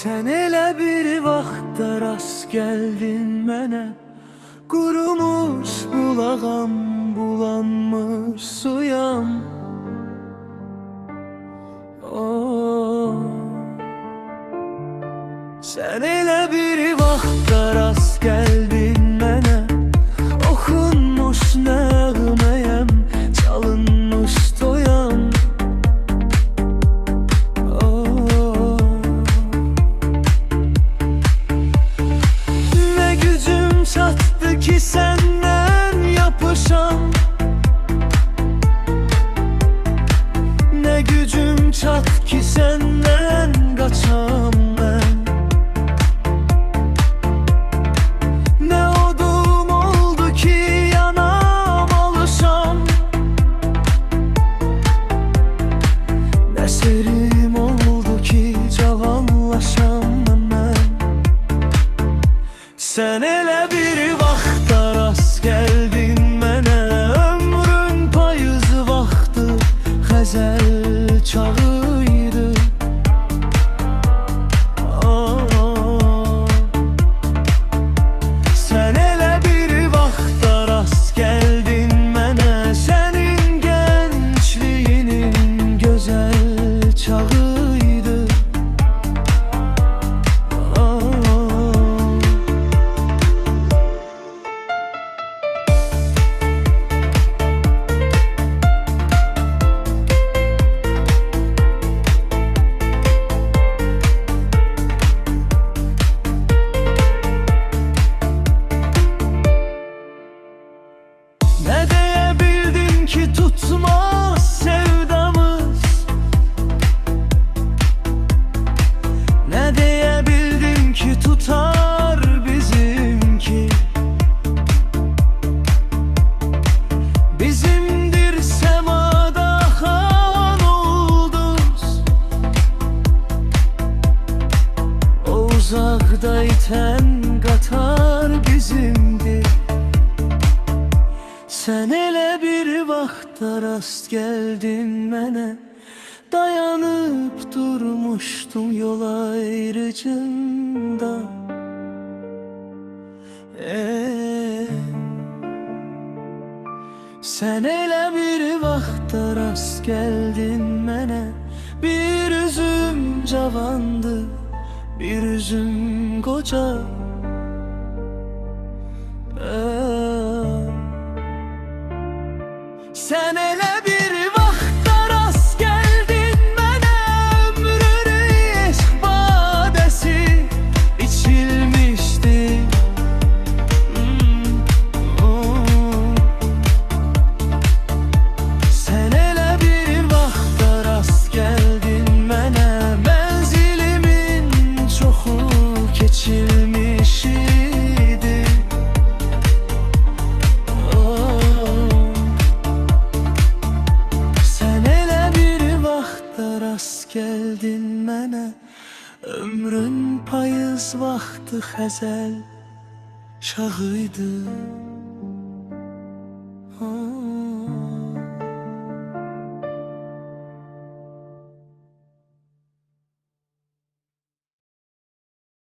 Sen elə bir vaxtda rast gəldin mənə, qurumuş bulağam, bulanmış suyam. Sen elə bir vaxtda rast gəldin mənə, oxunmuş nəğməyəm, çalınmış toyam. Nə gücüm çatdı ki səndən yapışam, nə gücüm çat ki səndən qaçam mən. Serim oldu ki cavanlaşam mən. Sen elə bir vaxtda rast gəldin mənə, ömrün payız vaxtı xəzəl çağıydı. Sen elə bir vaxtda rast gəldin mənə, sənin gəncliyinin gözəl çağıydı. Ne diyebildin ki tutmaz sevdamız, ne diyebildin ki tutar bizimki. Bizimdir semada akan ulduz, o uzakda iten qatar bizimdir. Sen elə bir vaxtda rast gəldin mənə, dayanıp durmuşdum yol ayrıcında. Sen elə bir vaxtda rast gəldin mənə, bir üzüm cavandı, bir üzüm qoca. Sen elə bir vaxtda rast gəldin mənə, ömrünü eşq badəsi içilmişdi. Sen elə bir vaxtda rast gəldin mənə, mənzilimin çoxu keçilmiş idi. Rast gəldin mənə, ömrün payız vaxtı xəzəl çağıydı.